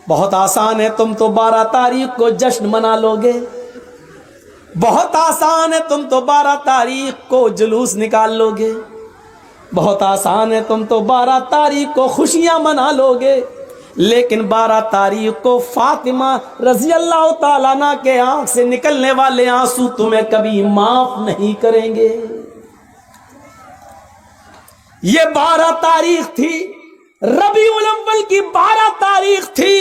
بہت آسان ہے، تم تو 12 تاریخ کو جشن منا لو گے، بہت آسان ہے، تم تو 12 تاریخ کو جلوس نکال لو گے، بہت آسان ہے، تم تو 12 تاریخ کو خوشیاں منا لو گے، لیکن 12 تاریخ کو فاطمہ رضی اللہ تعالیٰ عنہ کے آنکھ سے نکلنے والے آنسو تمہیں کبھی معاف نہیں کریں گے۔ یہ 12 تاریخ تھی، ربیع الاول کی 12 تاریخ تھی۔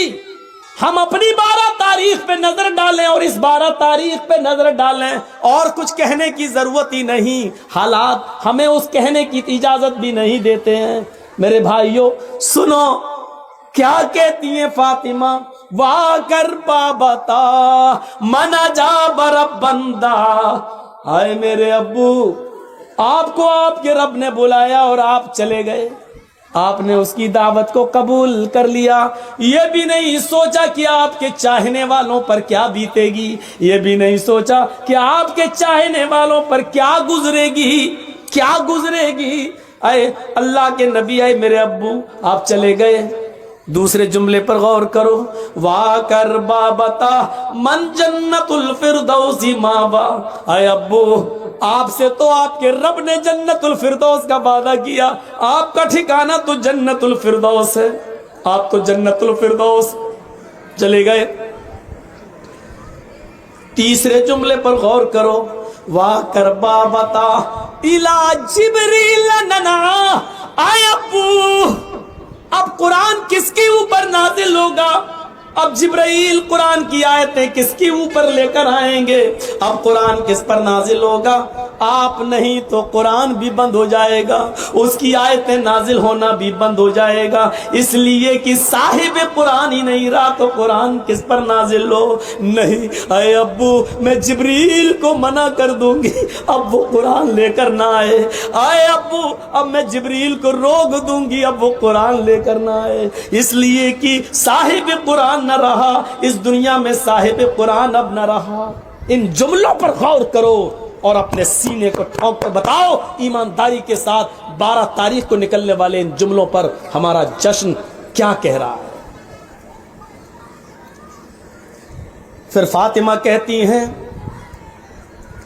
ہم اپنی 12 تاریخ پہ نظر ڈالیں اور اس 12 تاریخ پہ نظر ڈالیں، اور کچھ کہنے کی ضرورت ہی نہیں، حالات ہمیں اس کہنے کی اجازت بھی نہیں دیتے ہیں۔ میرے بھائیوں سنو کیا کہتی ہیں فاطمہ، وا کر بابتا منا جا برب بندہ، ہائے میرے ابو، آپ کو آپ کے رب نے بلایا اور آپ چلے گئے، آپ نے اس کی دعوت کو قبول کر لیا، یہ بھی نہیں سوچا کہ آپ کے چاہنے والوں پر کیا بیتے گی، یہ بھی نہیں سوچا کہ آپ کے چاہنے والوں پر کیا گزرے گی، کیا گزرے گی۔ اے اللہ کے نبی، اے میرے ابو، آپ چلے گئے۔ دوسرے جملے پر غور کرو، وا کر بابتا من جنت الفردوس ماوا، اے ابو، آپ سے تو آپ کے رب نے جنت الفردوس کا وعدہ کیا، آپ کا ٹھکانہ تو جنت الفردوس ہے، آپ تو جنت الفردوس چلے گئے۔ تیسرے جملے پر غور کرو، وا کر بابتا الا جبریل ننا، اے ابو، اب قرآن کس کے اوپر نازل ہوگا؟ اب جبرائیل قرآن کی آیتیں کس کے اوپر لے کر آئیں گے؟ اب قرآن کس پر نازل ہوگا؟ آپ نہیں تو قرآن بھی بند ہو جائے گا، اس کی آیتیں نازل ہونا بھی بند ہو جائے گا، اس لیے کہ صاحب قرآن ہی نہیں رہا تو قرآن کس پر نازل ہو؟ نہیں، اے ابو، میں جبریل کو منع کر دوں گی اب وہ قرآن لے کر نہ آئے، اے ابو، اب میں جبریل کو روک دوں گی اب وہ قرآن لے کر نہ آئے، اس لیے کہ صاحب قرآن نہ رہا اس دنیا میں، صاحب قرآن اب نہ رہا۔ ان جملوں پر غور کرو اور اپنے سینے کو ٹھونک کر بتاؤ ایمانداری کے ساتھ 12 تاریخ کو نکلنے والے ان جملوں پر ہمارا جشن کیا کہہ رہا ہے۔ پھر فاطمہ کہتی ہیں،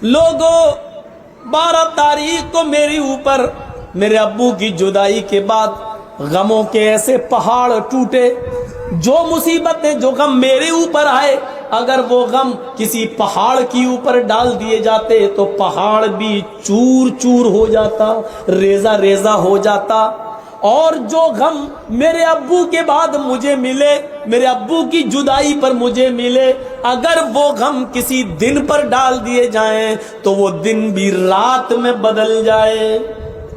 لوگوں 12 تاریخ کو میرے اوپر میرے ابو کی جدائی کے بعد غموں کے ایسے پہاڑ ٹوٹے، جو مصیبتیں، جو غم میرے اوپر آئے، اگر وہ غم کسی پہاڑ کی اوپر ڈال دیے جاتے تو پہاڑ بھی چور چور ہو جاتا، ریزہ ریزہ ہو جاتا، اور جو غم میرے ابو کے بعد مجھے ملے، میرے ابو کی جدائی پر مجھے ملے، اگر وہ غم کسی دن پر ڈال دیے جائیں تو وہ دن بھی رات میں بدل جائے۔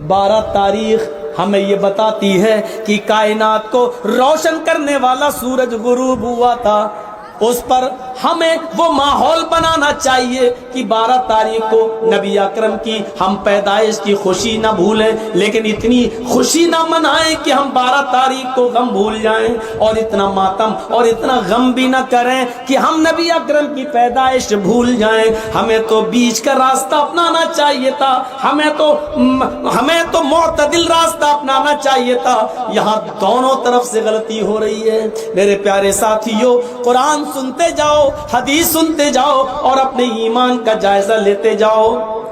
12 تاریخ ہمیں یہ بتاتی ہے کہ کائنات کو روشن کرنے والا سورج غروب ہوا تھا، اس پر ہمیں وہ ماحول بنانا چاہیے کہ 12 تاریخ کو نبی اکرم کی ہم پیدائش کی خوشی نہ بھولیں، لیکن اتنی خوشی نہ منائیں کہ ہم 12 تاریخ کو غم بھول جائیں، اور اتنا ماتم اور اتنا غم بھی نہ کریں کہ ہم نبی اکرم کی پیدائش بھول جائیں۔ ہمیں تو بیچ کا راستہ اپنانا چاہیے تھا، ہمیں تو معتدل راستہ اپنانا چاہیے تھا، یہاں دونوں طرف سے غلطی ہو رہی ہے۔ میرے پیارے ساتھیوں، قرآن سنتے جاؤ، حدیث سنتے جاؤ اور اپنے ایمان کا جائزہ لیتے جاؤ۔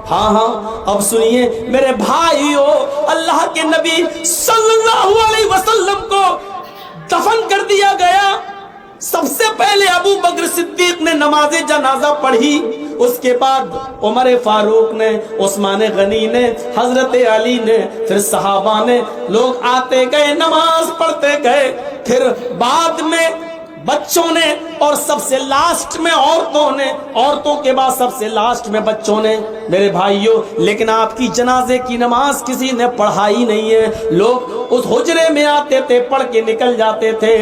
ہاں اب سنیے میرے بھائیو، اللہ کے نبی صلی اللہ علیہ وسلم کو دفن کر دیا گیا، سب سے پہلے ابو بکر صدیق نے نماز جنازہ پڑھی، اس کے بعد عمر فاروق نے، عثمان غنی نے، حضرت علی نے، پھر صحابہ نے، لوگ آتے گئے نماز پڑھتے گئے، پھر بعد میں بچوں نے، اور سب سے لاسٹ میں عورتوں نے، عورتوں کے بعد سب سے لاسٹ میں بچوں نے۔ میرے بھائیوں، لیکن آپ کی جنازے کی نماز کسی نے پڑھائی نہیں ہے، لوگ اس حجرے میں آتے تھے، پڑھ کے نکل جاتے تھے،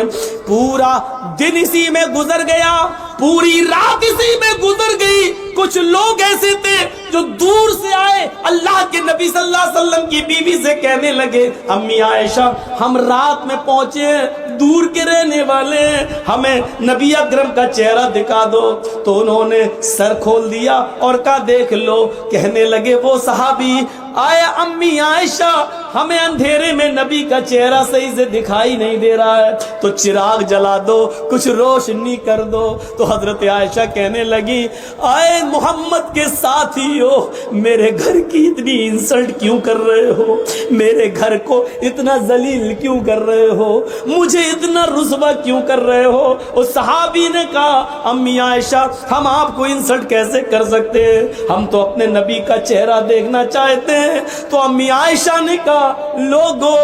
پورا دن اسی میں گزر گیا، پوری رات اسی میں گزر گئی، کچھ لوگ ایسے تھے جو دور سے آئے، اللہ کے نبی صلی اللہ علیہ وسلم کی بیوی سے کہنے لگے، امی عائشہ ہم رات میں پہنچے، دور کے رہنے والے ہیں، ہمیں نبی اکرم کا چہرہ دکھا دو۔ تو انہوں نے سر کھول دیا اور کہا دیکھ لو۔ کہنے لگے وہ صحابی، آیا امی عائشہ ہمیں اندھیرے میں نبی کا چہرہ صحیح سے دکھائی نہیں دے رہا ہے، تو چراغ جلا دو، کچھ روشنی کر دو۔ تو حضرت عائشہ کہنے لگی، آئے محمد کے ساتھی ہو، میرے گھر کی اتنی انسلٹ کیوں کر رہے ہو؟ میرے گھر کو اتنا ذلیل کیوں کر رہے ہو؟ مجھے اتنا رسوا کیوں کر رہے ہو؟ اس صحابی نے کہا، امی عائشہ ہم آپ کو انسلٹ کیسے کر سکتے ہیں؟ ہم تو اپنے نبی کا چہرہ دیکھنا چاہتے ہیں۔ تو امی عائشہ نے کہا، لوگو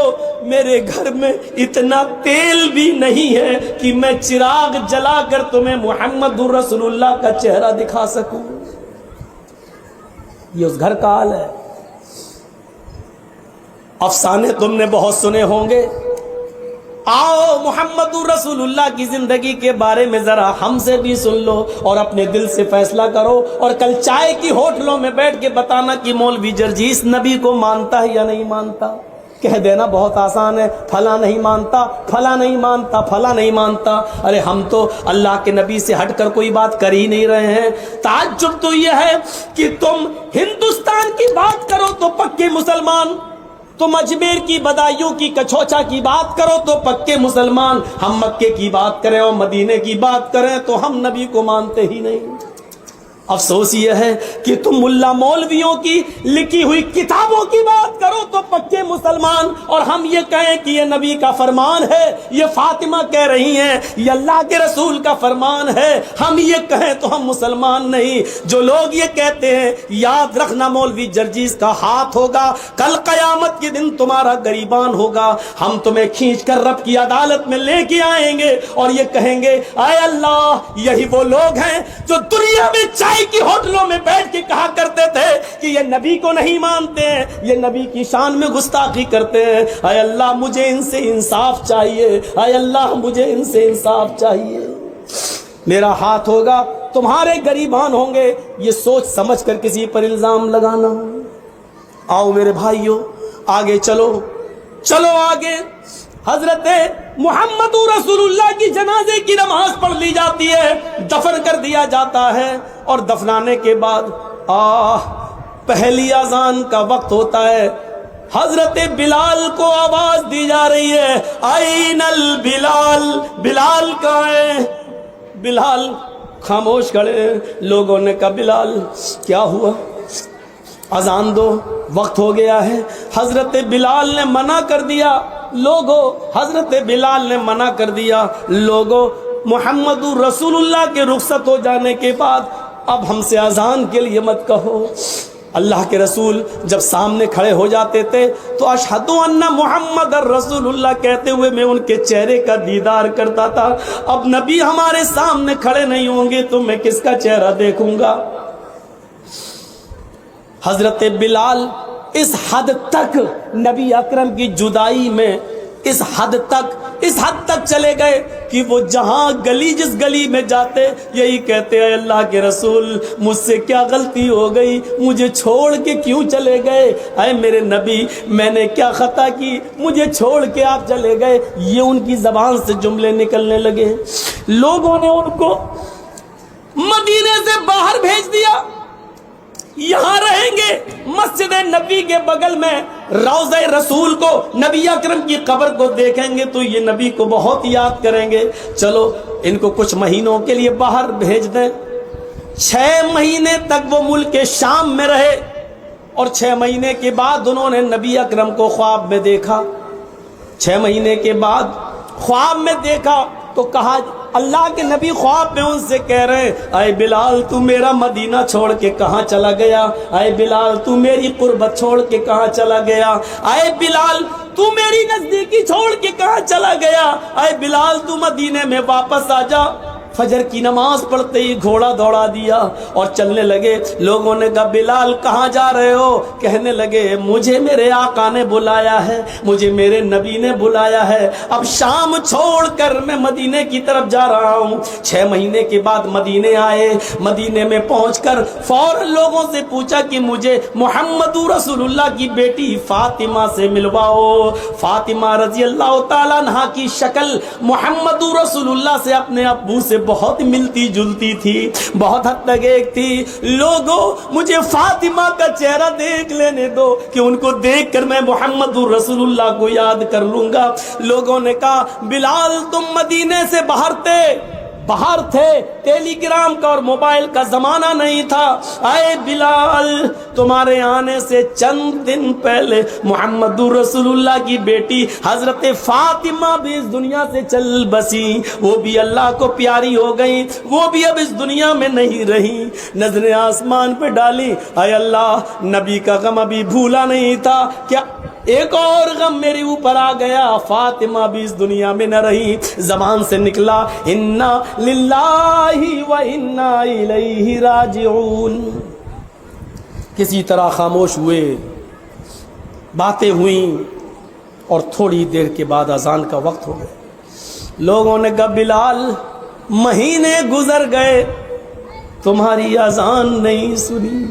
میرے گھر میں اتنا تیل بھی نہیں ہے کہ میں چراغ جلا کر تمہیں محمد رسول اللہ کا چہرہ دکھا سکوں۔ یہ اس گھر کا حال ہے۔ افسانے تم نے بہت سنے ہوں گے، آؤ محمد رسول اللہ کی زندگی کے بارے میں ذرا ہم سے بھی سن لو اور اپنے دل سے فیصلہ کرو، اور کل چائے کی ہوٹلوں میں بیٹھ کے بتانا کہ مولوی جرجیس نبی کو مانتا ہے یا نہیں مانتا۔ کہہ دینا بہت آسان ہے، پھلا نہیں مانتا، پھلا نہیں مانتا، پھلا نہیں مانتا۔ ارے ہم تو اللہ کے نبی سے ہٹ کر کوئی بات کر ہی نہیں رہے ہیں۔ تعجب تو یہ ہے کہ تم ہندوستان کی بات کرو تو پکے مسلمان، تم اجمیر کی بدایوں کی کچھوچا کی بات کرو تو پکے مسلمان، ہم مکے کی بات کریں اور مدینے کی بات کریں تو ہم نبی کو مانتے ہی نہیں۔ افسوس یہ ہے کہ تم ملا مولویوں کی لکھی ہوئی کتابوں کی بات کرو تو پکے مسلمان، اور ہم یہ کہیں کہ یہ نبی کا فرمان ہے، یہ فاطمہ کہہ رہی ہیں یہ اللہ کے رسول کا فرمان ہے، ہم یہ کہیں تو ہم مسلمان نہیں۔ جو لوگ یہ کہتے ہیں یاد رکھنا مولوی جرجیس کا ہاتھ ہوگا، کل قیامت کے دن تمہارا گریبان ہوگا، ہم تمہیں کھینچ کر رب کی عدالت میں لے کے آئیں گے اور یہ کہیں گے، اے اللہ یہی وہ لوگ ہیں جو دنیا میں چائے کی ہوٹلوں میں بیٹھ کے کہا کرتے تھے کہ یہ نبی کو نہیں مانتے ہیں، یہ نبی کی شان میں گستاخی کرتے ہیں۔ اے اللہ مجھے ان سے انصاف چاہیے، اے اللہ مجھے ان سے انصاف چاہیے۔ میرا ہاتھ ہوگا، تمہارے گریبان ہوں گے، یہ سوچ سمجھ کر کسی پر الزام لگانا۔ آؤ میرے بھائیوں آگے چلو، چلو آگے۔ حضرت محمد رسول اللہ کی جنازے کی نماز پڑھ لی جاتی ہے، دفن کر دیا جاتا ہے، اور دفنانے کے بعد پہلی اذان کا وقت ہوتا ہے۔ حضرت بلال کو آواز دی جا رہی ہے، آئین البلال، بلال کہاں ہے؟ بلال خاموش کھڑے۔ لوگوں نے کہا بلال کیا ہوا؟ اذان دو، وقت ہو گیا ہے۔ حضرت بلال نے منع کر دیا، لوگوں حضرت بلال نے منع کر دیا، لوگوں محمد رسول اللہ کے رخصت ہو جانے کے بعد اب ہم سے اذان کے لیے مت کہو۔ اللہ کے رسول جب سامنے کھڑے ہو جاتے تھے تو اشہد ان محمد رسول اللہ کہتے ہوئے میں ان کے چہرے کا دیدار کرتا تھا۔ اب نبی ہمارے سامنے کھڑے نہیں ہوں گے تو میں کس کا چہرہ دیکھوں گا؟ حضرت بلال اس حد تک نبی اکرم کی جدائی میں اس حد تک چلے گئے کہ وہ جہاں گلی جس گلی میں جاتے یہی کہتے ہیں، اللہ کے رسول مجھ سے کیا غلطی ہو گئی، مجھے چھوڑ کے کیوں چلے گئے؟ اے میرے نبی میں نے کیا خطا کی، مجھے چھوڑ کے آپ چلے گئے؟ یہ ان کی زبان سے جملے نکلنے لگے۔ لوگوں نے ان کو مدینے سے باہر بھیج دیا، یہاں رہیں گے مسجد نبی کے بغل میں روضہ رسول کو، نبی اکرم کی قبر کو دیکھیں گے تو یہ نبی کو بہت یاد کریں گے۔ چلو ان کو کچھ مہینوں کے لیے باہر بھیج دیں۔ 6 مہینے تک وہ ملک شام میں رہے، اور 6 مہینے کے بعد انہوں نے نبی اکرم کو خواب میں دیکھا۔ 6 مہینے کے بعد خواب میں دیکھا تو کہا، اللہ کے نبی خواب میں ان سے کہہ رہے ہیں، اے بلال تو میرا مدینہ چھوڑ کے کہاں چلا گیا؟ اے بلال تو میری قربت چھوڑ کے کہاں چلا گیا؟ اے بلال تو میری نزدیکی چھوڑ کے کہاں چلا گیا؟ اے بلال تو مدینے میں واپس آ جا۔ فجر کی نماز پڑھتے ہی گھوڑا دوڑا دیا اور چلنے لگے. لوگوں نے کہا بلال کہاں جا رہے ہو؟ کہنے لگے مجھے میرے آقا نے بلایا ہے, مجھے میرے نبی نے بلایا ہے, اب شام چھوڑ کر میں مدینے کی طرف جا رہا ہوں. 6 مہینے کے بعد مدینے آئے. مدینے میں پہنچ کر فوراً لوگوں سے پوچھا کہ مجھے محمد رسول اللہ کی بیٹی فاطمہ سے ملواؤ. فاطمہ رضی اللہ تعالیٰ عنہا کی شکل محمد رسول اللہ سے اپنے ابو سے بہت ملتی جلتی تھی, بہت حد تک ایک تھی. لوگوں مجھے فاطمہ کا چہرہ دیکھ لینے دو کہ ان کو دیکھ کر میں محمد رسول اللہ کو یاد کر لوں گا. لوگوں نے کہا بلال تم مدینے سے باہر تھے, ٹیلی گرام کا اور موبائل کا زمانہ نہیں تھا. اے بلال تمہارے آنے سے چند دن پہلے محمد رسول اللہ کی بیٹی حضرت فاطمہ بھی اس دنیا سے چل بسی, وہ بھی اللہ کو پیاری ہو گئی, وہ بھی اب اس دنیا میں نہیں رہی. نظریں آسمان پہ ڈالی, اے اللہ نبی کا غم ابھی بھولا نہیں تھا, کیا ایک اور غم میرے اوپر آ گیا, فاطمہ بھی اس دنیا میں نہ رہی. زبان سے نکلا انا للہ و انا الیہ راجعون. کسی طرح خاموش ہوئے, باتیں ہوئیں اور تھوڑی دیر کے بعد اذان کا وقت ہو گیا. لوگوں نے کہا بلال مہینے گزر گئے تمہاری اذان نہیں سنی,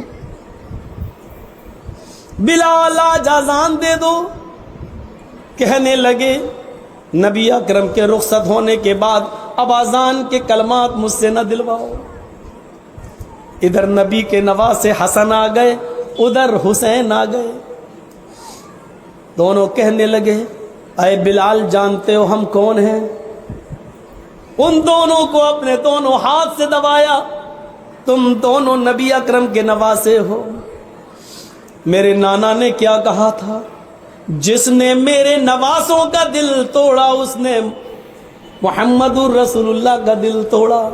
بلال آج اذان دے دو. کہنے لگے نبی اکرم کے رخصت ہونے کے بعد اب اذان کے کلمات مجھ سے نہ دلواؤ. ادھر نبی کے نواسے حسن آ گئے, ادھر حسین آ گئے. دونوں کہنے لگے اے بلال جانتے ہو ہم کون ہیں؟ ان دونوں کو اپنے دونوں ہاتھ سے دبایا, تم دونوں نبی اکرم کے نواسے ہو. میرے نانا نے کیا کہا تھا, جس نے میرے نواسوں کا دل توڑا اس نے محمد رسول اللہ کا دل توڑا.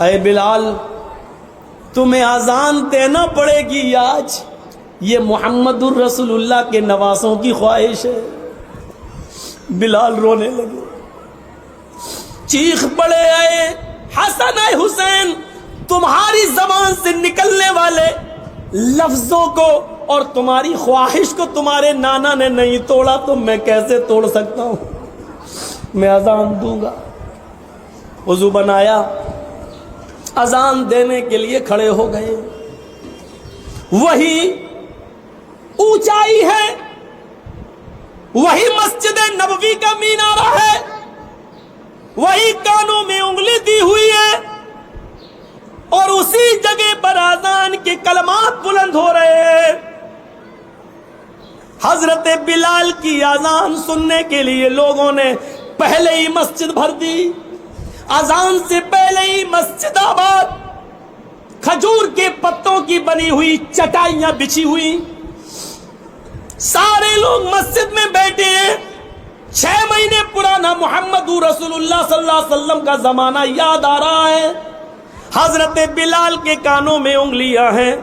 اے بلال تمہیں اذان دینا پڑے گی آج, یہ محمد رسول اللہ کے نواسوں کی خواہش ہے. بلال رونے لگے, چیخ پڑے اے حسن اے حسین, تمہاری زبان سے نکلنے والے لفظوں کو اور تمہاری خواہش کو تمہارے نانا نے نہیں توڑا تو میں کیسے توڑ سکتا ہوں؟ میں اذان دوں گا. وضو بنایا, اذان دینے کے لیے کھڑے ہو گئے. وہی اونچائی ہے, وہی مسجد نبوی کا مینارہ ہے, وہی کانوں میں انگلی دی ہوئی ہے, اور اسی جگہ پر اذان کے کلمات بلند ہو رہے ہیں. حضرت بلال کی اذان سننے کے لیے لوگوں نے پہلے ہی مسجد بھر دی. اذان سے پہلے ہی مسجد آباد, کھجور کے پتوں کی بنی ہوئی چٹائیاں بچھی ہوئی, سارے لوگ مسجد میں بیٹھے ہیں. 6 مہینے پرانا محمد رسول اللہ صلی اللہ علیہ وسلم کا زمانہ یاد آ رہا ہے. حضرت بلال کے کانوں میں انگلیاں ہیں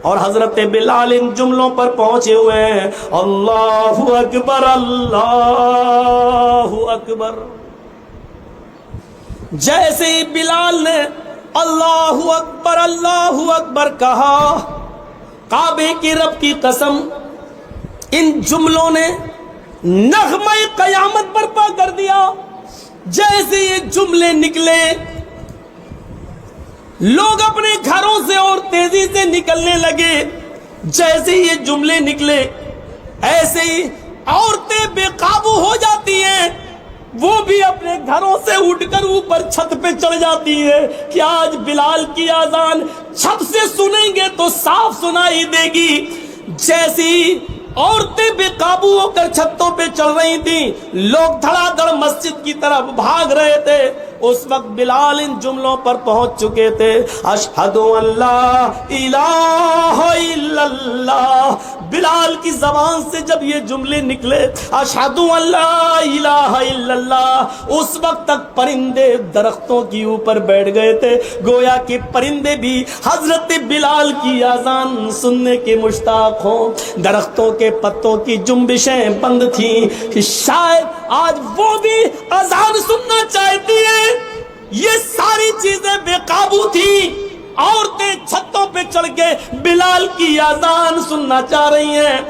اور حضرت بلال ان جملوں پر پہنچے ہوئے ہیں, اللہ اکبر اللہ اکبر. جیسے ہی بلال نے اللہ اکبر کہا, کعبے کی رب کی قسم ان جملوں نے نغمہ قیامت برپا کر دیا. جیسے یہ جملے نکلے لوگ اپنے گھروں سے اور تیزی سے نکلنے لگے. جیسے یہ جملے نکلے ایسے ہی عورتیں بے قابو ہو جاتی ہیں, وہ بھی اپنے گھروں سے اٹھ کر اوپر چھت پہ چڑھ جاتی ہے کہ آج بلال کی اذان چھت سے سنیں گے تو صاف سنائی دے گی. جیسی عورتیں بے قابو ہو کر چھتوں پہ چڑھ رہی تھیں, لوگ دھڑا دھڑ مسجد کی طرف بھاگ رہے تھے. اس وقت بلال ان جملوں پر پہنچ چکے تھے, اشہد ان لا الہ الا اللہ. بلال کی زبان سے جب یہ جملے نکلے اشہد ان لا الہ الا اللہ, اس وقت تک پرندے درختوں کے اوپر بیٹھ گئے تھے, گویا کہ پرندے بھی حضرت بلال کی اذان سننے کے مشتاق ہوں. درختوں کے پتوں کی جنبشیں بند تھیں کہ شاید آج وہ بھی اذان سننا چاہتی ہے. یہ ساری پہ چڑھ کے بلال کی اذان سننا چاہ رہی ہیں.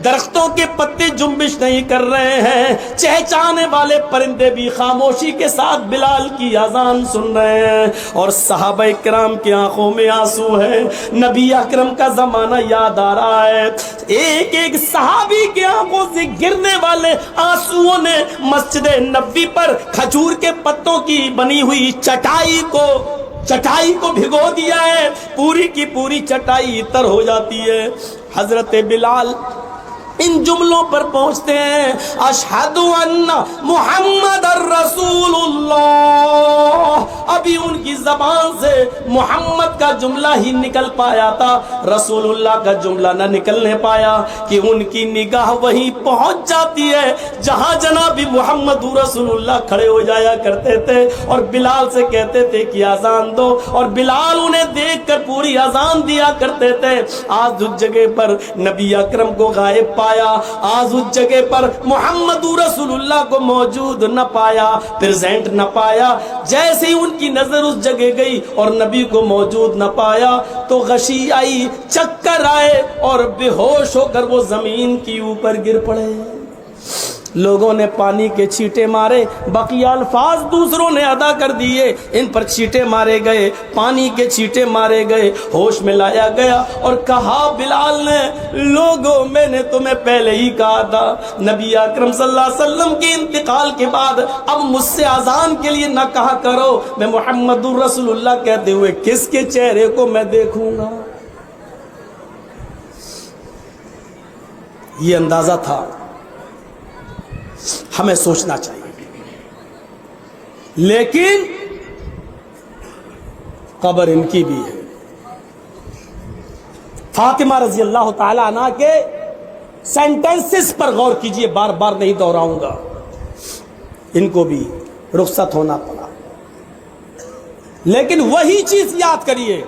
درختوں کے پتے جنبش نہیں کر رہے ہیں, چہچانے والے پرندے بھی خاموشی کے ساتھ بلال کی اذان سن رہے ہیں, اور صحابہ کرام کی آنکھوں میں آنسو ہے. نبی اکرم کا زمانہ یاد آ رہا ہے. ایک ایک صحابی کی آنکھوں سے گرنے والے آنسوؤں نے مسجد نبوی پر کھجور کے پتوں کی بنی ہوئی چٹائی کو بھگو دیا ہے. پوری کی پوری چٹائی تر ہو جاتی ہے. حضرت بلال ان جملوں پر پہنچتے ہیں, اشہد ان محمد الرسول اللہ. ابھی ان کی زبان سے محمد کا جملہ ہی نکل پایا تھا, رسول اللہ کا جملہ نہ نکلنے پایا, کہ ان کی نگاہ وہیں پہنچ جاتی ہے جہاں جناب محمد رسول اللہ کھڑے ہو جایا کرتے تھے, اور بلال سے کہتے تھے کہ اذان دو, اور بلال انہیں دیکھ کر پوری اذان دیا کرتے تھے. آج اس جگہ پر نبی اکرم کو غائب پایا, آج اس جگہ پر محمد رسول اللہ کو موجود نہ پایا, پریزنٹ نہ پایا. جیسے ہی ان کی نظر اس جگہ گئی اور نبی کو موجود نہ پایا تو غشی آئی, چکر آئے, اور بے ہوش ہو کر وہ زمین کی اوپر گر پڑے. لوگوں نے پانی کے چھینٹے مارے, بقیہ الفاظ دوسروں نے ادا کر دیے. ان پر چھینٹے مارے گئے, پانی کے چھینٹے مارے گئے, ہوش میں لایا گیا اور کہا بلال نے, لوگوں میں نے تمہیں پہلے ہی کہا تھا, نبی اکرم صلی اللہ علیہ وسلم کے انتقال کے بعد اب مجھ سے اذان کے لیے نہ کہا کرو. میں محمد الرسول اللہ کہتے ہوئے کس کے چہرے کو میں دیکھوں گا. یہ اندازہ تھا. ہمیں سوچنا چاہیے, لیکن قبر ان کی بھی ہے. فاطمہ رضی اللہ تعالی عنہ کے سینٹنسز پر غور کیجئے, بار بار نہیں دہراؤں گا. ان کو بھی رخصت ہونا پڑا, لیکن وہی چیز یاد کریے,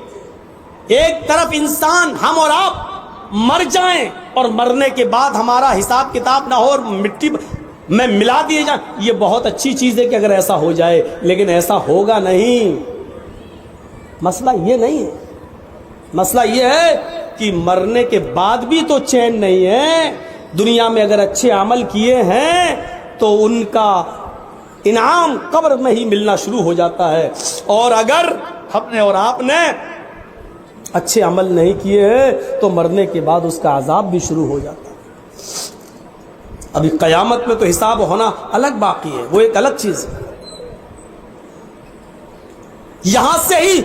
ایک طرف انسان ہم اور آپ مر جائیں اور مرنے کے بعد ہمارا حساب کتاب نہ ہو اور مٹی میں ملا دیے جائیں, یہ بہت اچھی چیز ہے کہ اگر ایسا ہو جائے, لیکن ایسا ہوگا نہیں. مسئلہ یہ نہیں ہے, مسئلہ یہ ہے کہ مرنے کے بعد بھی تو چین نہیں ہے. دنیا میں اگر اچھے عمل کیے ہیں تو ان کا انعام قبر میں ہی ملنا شروع ہو جاتا ہے, اور اگر ہم نے اور آپ نے اچھے عمل نہیں کیے ہیں تو مرنے کے بعد اس کا عذاب بھی شروع ہو جاتا ہے. ابھی قیامت میں تو حساب ہونا الگ باقی ہے, وہ ایک الگ چیز ہے. یہاں سے ہی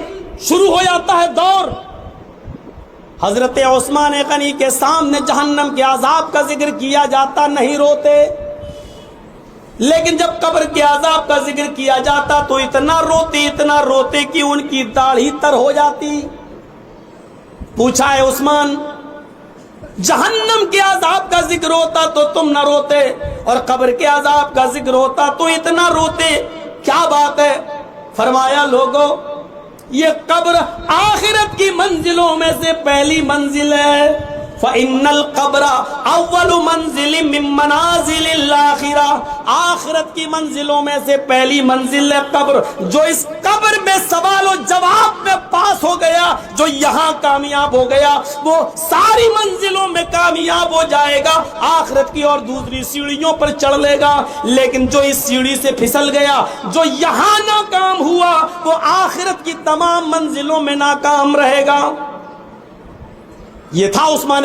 شروع ہو جاتا ہے دور. حضرت عثمان غنی کے سامنے جہنم کے عذاب کا ذکر کیا جاتا نہیں روتے, لیکن جب قبر کے عذاب کا ذکر کیا جاتا تو اتنا روتے کہ ان کی داڑھی تر ہو جاتی. پوچھا ہے عثمان, جہنم کے عذاب کا ذکر ہوتا تو تم نہ روتے, اور قبر کے عذاب کا ذکر ہوتا تو اتنا روتے, کیا بات ہے؟ فرمایا, لوگوں, یہ قبر آخرت کی منزلوں میں سے پہلی منزل ہے. فَإِنَّ الْقَبْرَ أَوَّلُ مَنزِلٍ مِّن مَنَازِلِ الْآخِرَةِ. آخرت کی منزلوں میں سے پہلی منزل ہے قبر. جو اس قبر میں سوال و جواب میں پاس ہو گیا, جو یہاں کامیاب ہو گیا, وہ ساری منزلوں میں کامیاب ہو جائے گا, آخرت کی اور دوسری سیڑھیوں پر چڑھ لے گا. لیکن جو اس سیڑھی سے پھسل گیا, جو یہاں ناکام ہوا, وہ آخرت کی تمام منزلوں میں ناکام رہے گا. یہ تھا عثمان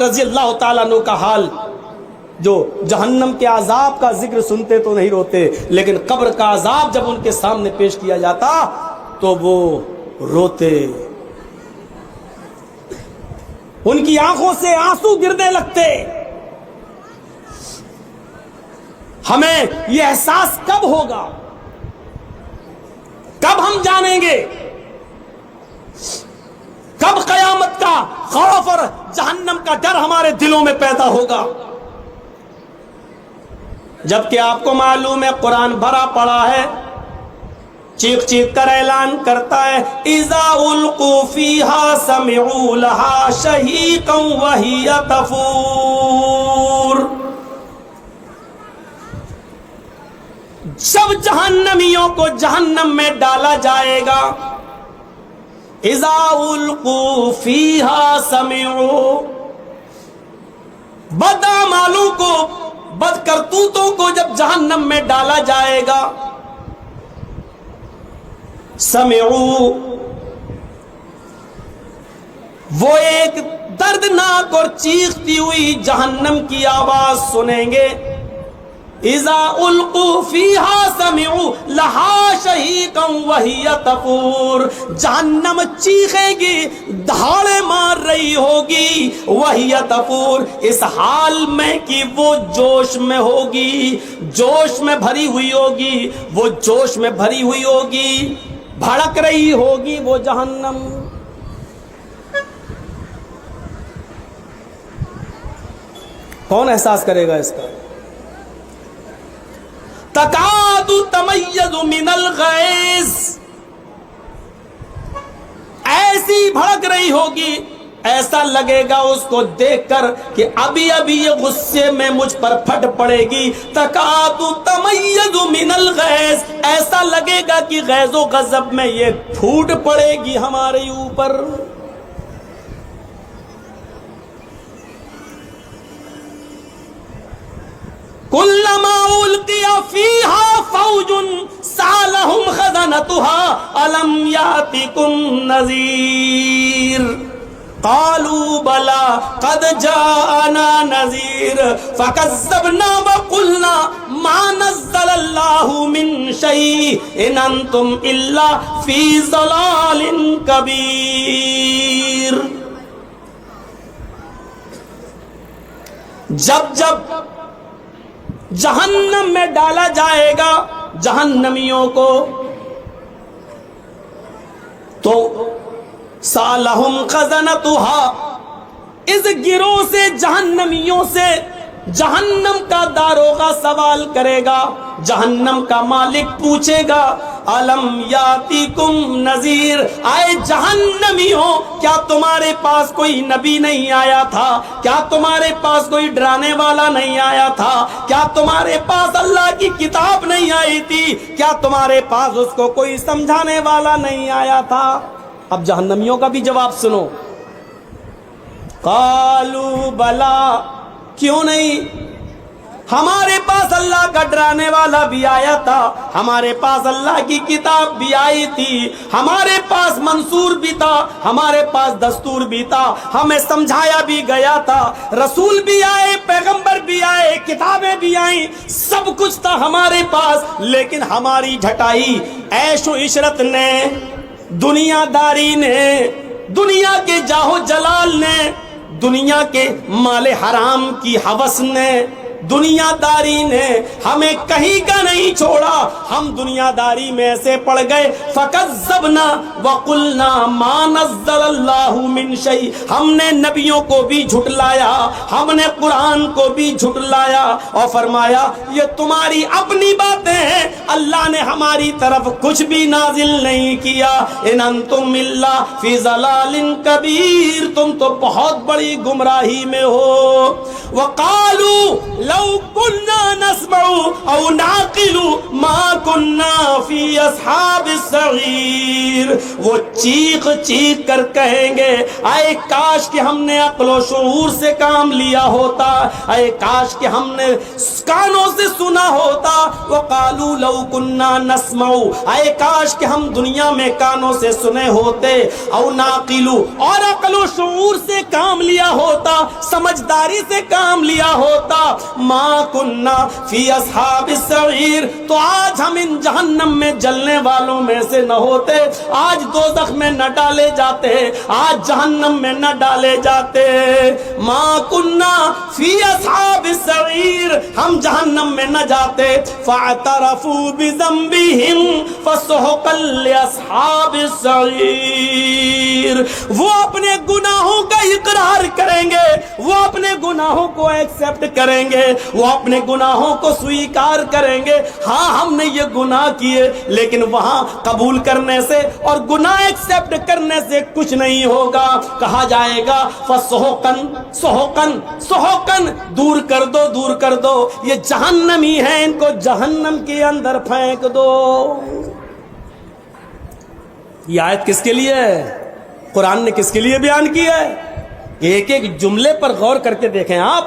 رضی اللہ تعالیٰ عنہ کا حال, جو جہنم کے عذاب کا ذکر سنتے تو نہیں روتے, لیکن قبر کا عذاب جب ان کے سامنے پیش کیا جاتا تو وہ روتے. ان کی آنکھوں سے آنسو گرنے لگتے. ہمیں یہ احساس کب ہوگا, کب ہم جانیں گے, کب قیامت کا خوف اور جہنم کا ڈر ہمارے دلوں میں پیدا ہوگا؟ جبکہ آپ کو معلوم ہے قرآن بھرا پڑا ہے, چیخ چیخ کر اعلان کرتا ہے, اذا القوا فیہا سمعوا لہا شہیقا وہی تفور. جب جہنمیوں کو جہنم میں ڈالا جائے گا اذا القوا فیہا سمعوا، بد اعمالوں کو، بد کرتوتوں کو جب جہنم میں ڈالا جائے گا، سمعوا، وہ ایک دردناک اور چیختی ہوئی جہنم کی آواز سنیں گے. اذا القوا فیہا سمعوا لہا شہیقا وہی تفور، جہنم چیخے گی، دھاڑے مار رہی ہوگی، وہی تفور، اس حال میں کہ وہ جوش میں ہوگی، جوش میں بھری ہوئی ہوگی، وہ جوش میں بھری ہوئی ہوگی، بھڑک رہی ہوگی وہ جہنم. کون احساس کرے گا اس کا؟ تکاد تمیز من الغیظ، ایسی بھڑک رہی ہوگی، ایسا لگے گا اس کو دیکھ کر کہ ابھی ابھی یہ غصے میں مجھ پر پھٹ پڑے گی. تکاد تمیز من الغیظ، ایسا لگے گا کہ غیظ و غضب میں یہ پھوٹ پڑے گی ہمارے اوپر. کلما القی فیہا فوج سالہم خزنتها الم یاتکم نذیر قالوا بلى قد جاءنا نذیر فکذبنا وقلنا ما نزل اللہ من شیء ان انتم الا فی ضلال کبیر. جب جب جہنم میں ڈالا جائے گا جہنمیوں کو تو سالہم خزنتها، اس گروہ سے جہنمیوں سے جہنم کا داروغہ سوال کرے گا، جہنم کا مالک پوچھے گا الم یاتیکم نذیر، آئے جہنمیوں کیا تمہارے پاس کوئی نبی نہیں آیا تھا؟ کیا تمہارے پاس کوئی ڈرانے والا نہیں آیا تھا؟ کیا تمہارے پاس اللہ کی کتاب نہیں آئی تھی؟ کیا تمہارے پاس اس کو کوئی سمجھانے والا نہیں آیا تھا؟ اب جہنمیوں کا بھی جواب سنو. قالوا بلا، کیوں نہیں؟ ہمارے پاس اللہ کا ڈرانے والا بھی آیا تھا، ہمارے پاس اللہ کی کتاب بھی آئی تھی، ہمارے پاس منصور بھی تھا، ہمارے پاس دستور بھی تھا، ہمیں سمجھایا بھی گیا تھا، رسول بھی آئے، پیغمبر بھی آئے، کتابیں بھی آئیں، سب کچھ تھا ہمارے پاس، لیکن ہماری ڈھٹائی عیش و عشرت نے، دنیا داری نے، دنیا کے جاہ و جلال نے، دنیا کے مال حرام کی ہوس نے، دنیا داری نے ہمیں کہیں کا نہیں چھوڑا، ہم دنیا داری میں ایسے پڑ گئے. فکذبنا وقلنا ما نزل اللہ من شیء، ہم نے نبیوں کو بھی جھٹلایا، ہم نے قرآن کو بھی جھٹلایا اور فرمایا یہ تمہاری اپنی باتیں ہیں، اللہ نے ہماری طرف کچھ بھی نازل نہیں کیا. ان انتم الا فی ضلال کبیر، تم تو بہت بڑی گمراہی میں ہو. وقالوا لو كنا نسمع او نعقل ما كنا في اصحاب السعیر، وہ چیخ چیخ کر کہیں گے اے کاش کہ ہم نے عقل و شعور سے کام لیا ہوتا، اے کاش کہ ہم نے کانوں سے سنا ہوتا. وقالوا لو كنا نسمع، اے کاش کہ ہم دنیا میں کانوں سے سنے ہوتے، او نعقل، اور عقل و شعور سے کام لیا ہوتا، سمجھداری سے کام لیا ہوتا. ما کننا فی اصحاب السعیر، تو آج ہم ان جہنم میں جلنے والوں میں سے نہ ہوتے، آج دوزخ میں نہ ڈالے جاتے، آج جہنم میں نہ ڈالے جاتے. ما کننا فی اصحاب السعیر، ہم جہنم میں نہ جاتے. فاعترفوا بذنبہم فسحقا لاصحاب السعیر، وہ اپنے گناہوں کا اقرار کریں گے، وہ اپنے گناہوں کو ایکسپٹ کریں گے، وہ اپنے گناہوں کو سویکار کریں گے. ہاں ہم نے یہ گناہ کیے، لیکن وہاں قبول کرنے سے اور گناہ ایکسپٹ کرنے سے کچھ نہیں ہوگا. کہا جائے گا فسحقن سحقن سحقن، دور کر دو دور کر دو، یہ جہنمی ہیں، ان کو جہنم کے اندر پھینک دو. یہ آیت کس کے لیے ہے؟ قرآن نے کس کے لیے بیان کیا ہے؟ ایک ایک جملے پر غور کر کے دیکھیں آپ،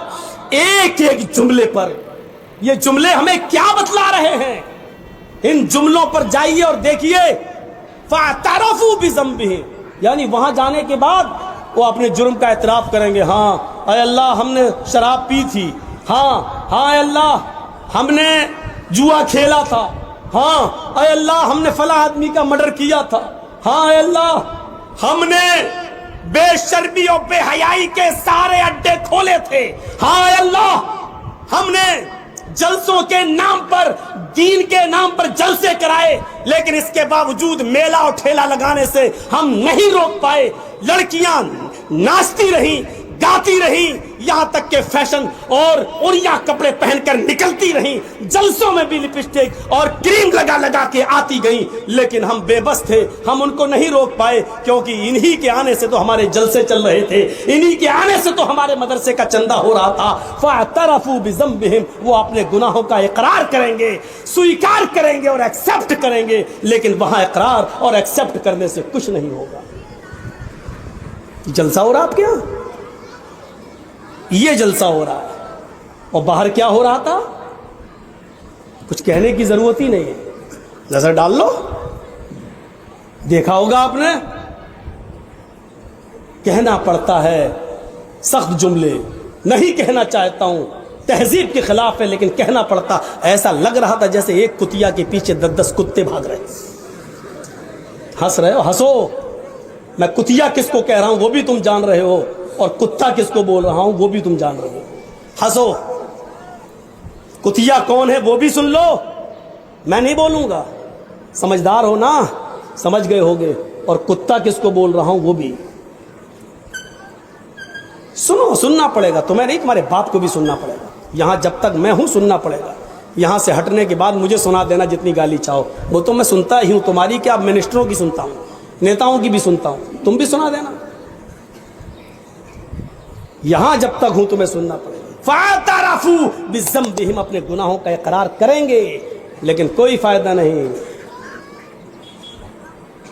ایک ایک جملے پر یہ جملے ہمیں کیا بتلا رہے ہیں؟ ان جملوں پر جائیے اور دیکھیے، فَاعْتَرَفُوا بِذَنبِهِمْ، یعنی وہاں جانے کے بعد وہ اپنے جرم کا اعتراف کریں گے. ہاں اے اللہ ہم نے شراب پی تھی، ہاں اے اللہ ہم نے جوا کھیلا تھا، ہاں اے اللہ ہم نے فلاں آدمی کا مرڈر کیا تھا، ہاں اے اللہ ہم نے بے شرمی اور بے حیائی کے سارے اڈے کھولے تھے، ہاں اے اللہ ہم نے جلسوں کے نام پر، دین کے نام پر جلسے کرائے، لیکن اس کے باوجود میلہ اور ٹھیلا لگانے سے ہم نہیں روک پائے. لڑکیاں ناچتی رہیں، گاتی رہیں، یہاں تک کہ فیشن اور اڑیا کپڑے پہن کر نکلتی رہیں، جلسوں میں بھی لپسٹک اور کریم لگا لگا کے آتی گئیں، لیکن ہم بے بس تھے، ہم ان کو نہیں روک پائے، کیونکہ انہی کے آنے سے تو ہمارے جلسے چل رہے تھے، انہی کے آنے سے تو ہمارے مدرسے کا چندہ ہو رہا تھا. فَاعْتَرَفُوا بِذَنبِهِمْ، وہ اپنے گناہوں کا اقرار کریں گے، سویکار کریں گے اور ایکسپٹ کریں گے، لیکن وہاں اقرار اور ایکسپٹ کرنے سے کچھ نہیں ہوگا. جلسہ ہو رہا آپ کے یہاں، یہ جلسہ ہو رہا ہے، اور باہر کیا ہو رہا تھا کچھ کہنے کی ضرورت ہی نہیں ہے، نظر ڈال لو، دیکھا ہوگا آپ نے. کہنا پڑتا ہے سخت جملے، نہیں کہنا چاہتا ہوں، تہذیب کے خلاف ہے، لیکن کہنا پڑتا. ایسا لگ رہا تھا جیسے ایک کتیا کے پیچھے 10 کتے بھاگ رہے. ہنس رہے ہو، ہنسو، میں کتیا کس کو کہہ رہا ہوں وہ بھی تم جان رہے ہو، اور کتا کس کو بول رہا ہوں وہ بھی تم جان رہے ہو. ہنسو، کتیا کون ہے وہ بھی سن لو، میں نہیں بولوں گا، سمجھدار ہو نا، سمجھ گئے ہوگے. اور کتا کس کو بول رہا ہوں وہ بھی سنو، سننا پڑے گا، تمہیں نہیں، تمہارے باپ کو بھی سننا پڑے گا. یہاں جب تک میں ہوں سننا پڑے گا، یہاں سے ہٹنے کے بعد مجھے سنا دینا جتنی گالی چاہو، وہ تو میں سنتا ہی ہوں، تمہاری کیا، منسٹروں کی سنتا ہوں، نیتاؤں کی بھی سنتا ہوں، تم بھی سنا دینا. یہاں جب تک ہوں تمہیں سننا پڑے گا. فَاعْتَرَفُوا بِذَنبِهِمْ، اپنے گناہوں کا اقرار کریں گے، لیکن کوئی فائدہ نہیں.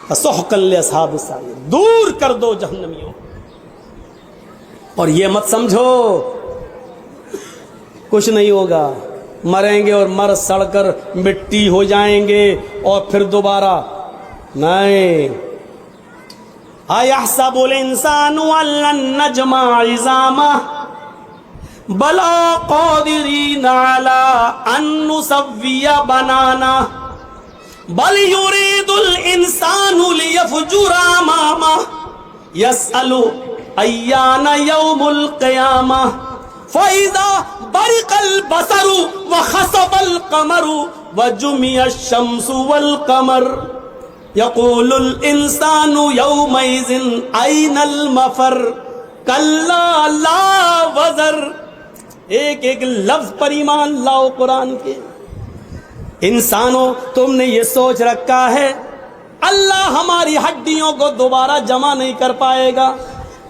فَسُحْقًا لِّأَصْحَابِ السَّعِيرِ، دور کر دو جہنمیوں. اور یہ مت سمجھو کچھ نہیں ہوگا، مریں گے اور مر سڑ کر مٹی ہو جائیں گے اور پھر دوبارہ نہیں. أَيَحْسَبُ الْإِنسَانُ أَن لَّن نَّجْمَعَ عِظَامَهُ بَلَىٰ قَادِرِينَ عَلَىٰ أَن نُّسَوِّيَ بَنَانَهُ بَلْ يُرِيدُ الْإِنسَانُ لِيَفْجُرَ أَمَامَهُ يَسْأَلُ أَيَّانَ يَوْمُ الْقِيَامَةِ فَإِذَا بَرِقَ الْبَصَرُ وَخَسَفَ الْقَمَرُ وَجُمِعَ الشَّمْسُ وَالْقَمَرُ يَقُولُ الْإِنسَانُ يَوْمَئِذٍ أَيْنَ الْمَفَرُّ كَلَّا لَا وَزَرَ. ایک ایک لفظ پر ایمان لاؤ قرآن کے. انسانوں تم نے یہ سوچ رکھا ہے اللہ ہماری ہڈیوں کو دوبارہ جمع نہیں کر پائے گا.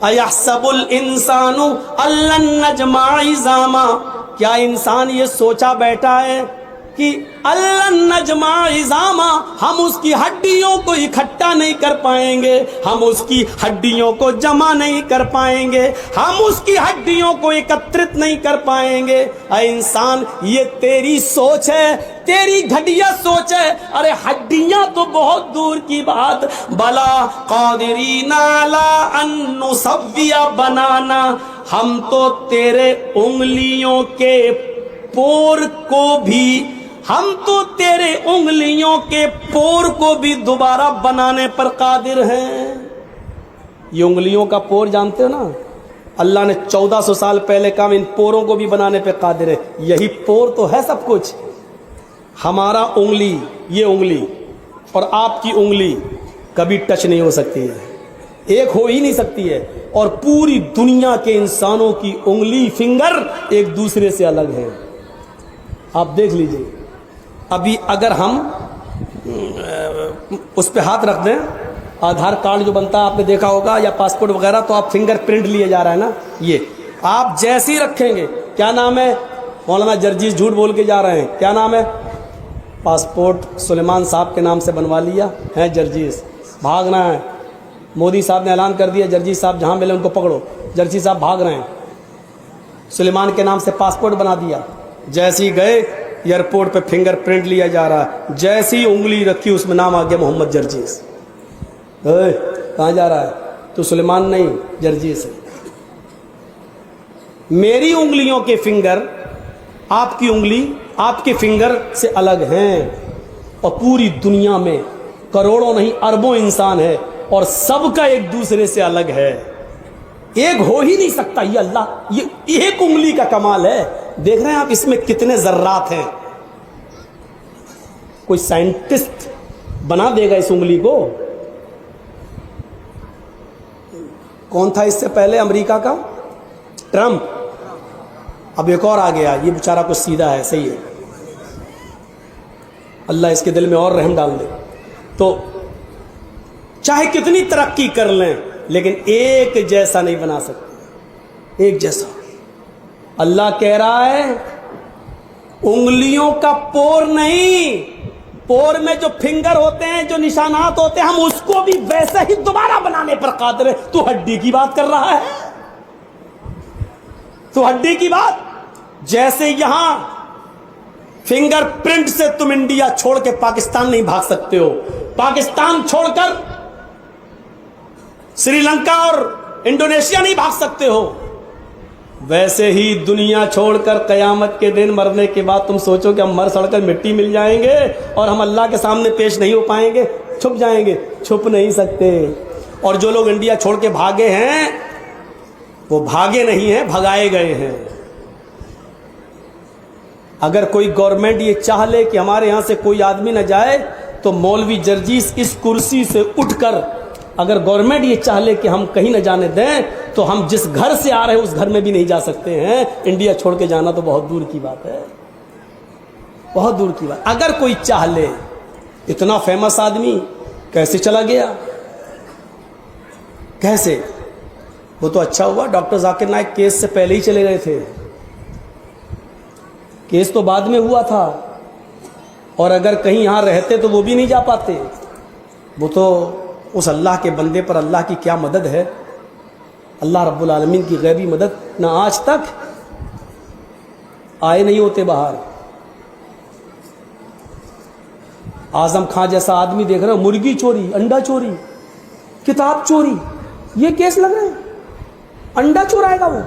اَيَحْسَبُ الْإِنسَانُ أَن لَّن نَّجْمَعَ عِظَامَهُ، کیا انسان یہ سوچا بیٹھا ہے کہ أَن لَّن نَّجْمَعَ عِظَامَهُ، ہم اس کی ہڈیوں کو اکٹھا نہیں کر پائیں گے، ہم اس کی ہڈیوں کو جمع نہیں کر پائیں گے، ہم اس کی ہڈیوں کو اکترت نہیں کر پائیں گے. اے انسان یہ تیری سوچ ہے، تیری گھٹیا سوچ ہے. ارے ہڈیاں تو بہت دور کی بات. بلا قادرین علی ان نسوی بنانا، ہم تو تیرے انگلیوں کے پور کو بھی، ہم تو تیرے انگلیوں کے پور کو بھی دوبارہ بنانے پر قادر ہیں. یہ انگلیوں کا پور جانتے ہو نا، اللہ نے 1400 سال پہلے کہا ان پوروں کو بھی بنانے پہ قادر ہے. یہی پور تو ہے سب کچھ. ہمارا انگلی، یہ انگلی اور آپ کی انگلی کبھی ٹچ نہیں ہو سکتی ہے، ایک ہو ہی نہیں سکتی ہے. اور پوری دنیا کے انسانوں کی انگلی، فنگر ایک دوسرے سے الگ ہے. آپ دیکھ لیجئے، ابھی اگر ہم اس پہ ہاتھ رکھ دیں، آدھار کارڈ جو بنتا ہے آپ نے دیکھا ہوگا، یا پاسپورٹ وغیرہ، تو آپ فنگر پرنٹ لیے جا رہا ہے نا، یہ آپ جیسے ہی رکھیں گے، کیا نام ہے مولانا جرجیز جھوٹ بول کے جا رہے ہیں، کیا نام ہے، پاسپورٹ سلیمان صاحب کے نام سے بنوا لیا ہے جرجیز، بھاگنا ہے. مودی صاحب نے اعلان کر دیا جرجی صاحب جہاں ملے ان کو پکڑو. جرجی صاحب بھاگ رہے ہیں. سلیمان کے نام سے پاسپورٹ بنا دیا. جیسے ہی گئے ایئرپورٹ پہ فنگر پرنٹ لیا جا رہا ہے. جیسی انگلی رکھی اس میں نام آ گیا محمد جرجیز. کہاں جا رہا ہے؟ تو سلیمان نہیں جرجیز ہے. میری انگلیوں کے فنگر آپ کی انگلی آپ کے فنگر سے الگ ہیں. اور پوری دنیا میں کروڑوں نہیں اربوں انسان ہے اور سب کا ایک دوسرے سے الگ ہے. ایک ہو ہی نہیں سکتا. یہ اللہ یہ ایک انگلی کا کمال ہے. دیکھ رہے ہیں آپ اس میں کتنے ذرات ہیں. کوئی سائنٹسٹ بنا دے گا اس انگلی کو. کون تھا اس سے پہلے امریکہ کا؟ ٹرمپ. اب ایک اور آ گیا. یہ بیچارہ کچھ سیدھا ہے. صحیح ہے. اللہ اس کے دل میں اور رحم ڈال دے. تو چاہے کتنی ترقی کر لیں لیکن ایک جیسا نہیں بنا سکتے. ایک جیسا. اللہ کہہ رہا ہے انگلیوں کا پور نہیں. پور میں جو فنگر ہوتے ہیں جو نشانات ہوتے ہیں ہم اس کو بھی ویسے ہی دوبارہ بنانے پر قادر ہے. تو ہڈی کی بات کر رہا ہے. تو ہڈی کی بات. جیسے یہاں فنگر پرنٹ سے تم انڈیا چھوڑ کے پاکستان نہیں بھاگ سکتے ہو, پاکستان چھوڑ کر سری لنکا اور انڈونیشیا نہیں بھاگ سکتے ہو, ویسے ہی دنیا چھوڑ کر قیامت کے دن مرنے کے بعد تم سوچو کہ ہم مر سڑ کر مٹی مل جائیں گے اور ہم اللہ کے سامنے پیش نہیں ہو پائیں گے, چھپ جائیں گے. چھپ نہیں سکتے. اور جو لوگ انڈیا چھوڑ کے بھاگے ہیں وہ بھاگے نہیں ہیں, بھگائے گئے ہیں. اگر کوئی گورنمنٹ یہ چاہ لے کہ ہمارے یہاں سے کوئی آدمی نہ جائے تو مولوی جرجیس اس کرسی سے اٹھ کر, اگر گورنمنٹ یہ چاہ لے کہ ہم کہیں نہ جانے دیں تو ہم جس گھر سے آ رہے ہیں اس گھر میں بھی نہیں جا سکتے ہیں. انڈیا چھوڑ کے جانا تو بہت دور کی بات ہے, بہت دور کی بات. اگر کوئی چاہ لے. اتنا فیمس آدمی کیسے چلا گیا؟ کیسے؟ وہ تو اچھا ہوا ڈاکٹر ذاکر نائک کیس سے پہلے ہی چلے گئے تھے. کیس تو بعد میں ہوا تھا, اور اگر کہیں یہاں رہتے تو وہ بھی نہیں جا پاتے. وہ تو اس اللہ کے بندے پر اللہ کی کیا مدد ہے. اللہ رب العالمین کی غیبی مدد. نہ آج تک آئے نہیں ہوتے باہر. اعظم خان جیسا آدمی دیکھ رہے ہو, مرغی چوری, انڈا چوری, کتاب چوری, یہ کیس لگ رہے ہیں. انڈا چورائے گا وہ.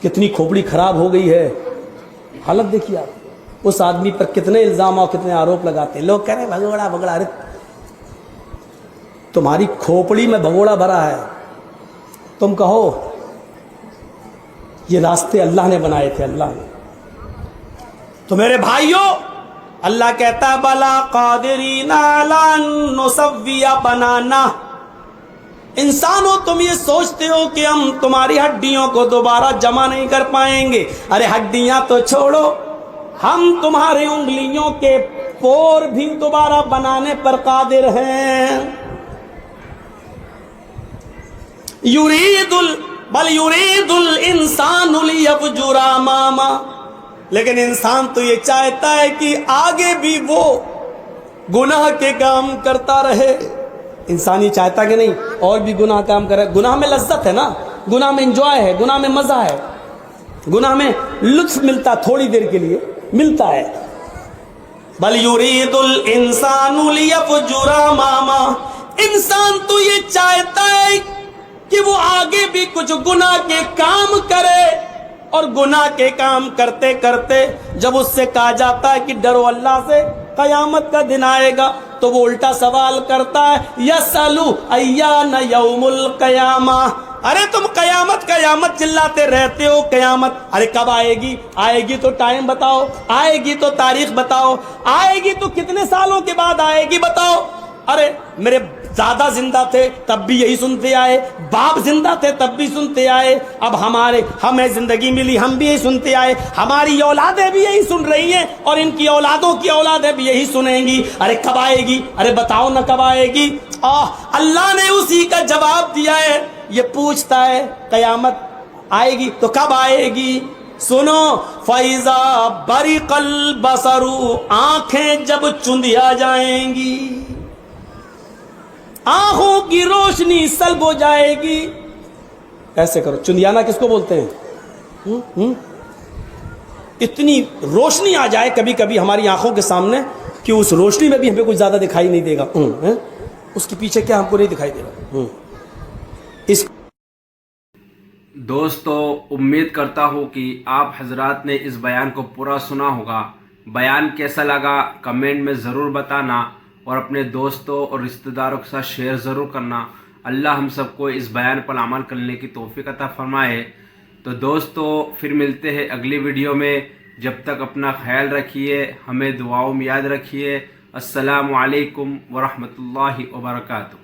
کتنی کھوپڑی خراب ہو گئی ہے. حالت دیکھیے آپ. اس آدمی پر کتنے الزام اور کتنے آروپ لگاتے ہیں. لوگ کہہ رہے ہیں بھگوڑا بھگوڑا. ارے تمہاری کھوپڑی میں بھگوڑا بھرا ہے. تم کہو یہ راستے اللہ نے بنائے تھے. اللہ نے. تو میرے بھائیوں, اللہ کہتا ہے بلا قادرین علی نسوی بنانا. انسانوں تم یہ سوچتے ہو کہ ہم تمہاری ہڈیوں کو دوبارہ جمع نہیں کر پائیں گے. ارے ہڈیاں تو چھوڑو, ہم تمہاری انگلیوں کے پور بھی دوبارہ بنانے پر قادر ہیں. بل یرید الانسان لیفجر اماما. لیکن انسان تو یہ چاہتا ہے کہ آگے بھی وہ گناہ کے کام کرتا رہے. انسان یہ چاہتا کہ نہیں اور بھی گناہ کام کرے. گناہ میں لذت ہے نا, گناہ میں انجوائے ہے, گناہ میں مزہ ہے, گناہ میں لطف ملتا, تھوڑی دیر کے لیے ملتا ہے. بل یرید الانسان لیفجر اماما. انسان تو یہ چاہتا ہے کہ وہ آگے بھی کچھ گناہ کے کام کرے, اور گناہ کے کام کرتے کرتے جب اس سے کہا جاتا ہے کہ ڈرو اللہ سے, قیامت کا دن آئے گا, تو وہ الٹا سوال کرتا ہے یسألو ایان یوم القیامہ. ارے تم قیامت قیامت چلاتے رہتے ہو. قیامت ارے کب آئے گی؟ آئے گی تو ٹائم بتاؤ, آئے گی تو تاریخ بتاؤ, آئے گی تو کتنے سالوں کے بعد آئے گی بتاؤ. ارے میرے دادا زندہ تھے تب بھی یہی سنتے آئے, باپ زندہ تھے تب بھی سنتے آئے, اب ہمیں زندگی ملی ہم بھی یہی سنتے آئے, ہماری اولادیں بھی یہی سن رہی ہیں اور ان کی اولادوں کی اولادیں بھی یہی سنیں گی. ارے کب آئے گی؟ ارے بتاؤ نہ کب آئے گی. اللہ نے اسی کا جواب دیا ہے. یہ پوچھتا ہے قیامت آئے گی تو کب آئے گی؟ سنو, فَإِذَا بَرِقَ الْبَصَرُ. آنکھیں جب چندیا جائیں گی. آنکھوں کی روشنی سلب ہو جائے گی. ایسے کرو. چندیانہ کس کو بولتے ہیں؟ اتنی روشنی آ جائے کبھی کبھی ہماری آنکھوں کے سامنے کہ اس روشنی میں بھی ہمیں کچھ زیادہ دکھائی نہیں دے گا. اس کے پیچھے کیا ہم کو نہیں دکھائی دے گا. اس دوستو، امید کرتا ہوں کہ آپ حضرات نے اس بیان کو پورا سنا ہوگا. بیان کیسا لگا کمنٹ میں ضرور بتانا، اور اپنے دوستوں اور رشتہ داروں کے ساتھ شیئر ضرور کرنا. اللہ ہم سب کو اس بیان پر عمل کرنے کی توفیق عطا فرمائے. تو دوستو، پھر ملتے ہیں اگلی ویڈیو میں. جب تک اپنا خیال رکھیے، ہمیں دعاؤں میں یاد رکھیے. السلام علیکم ورحمۃ اللہ وبرکاتہ.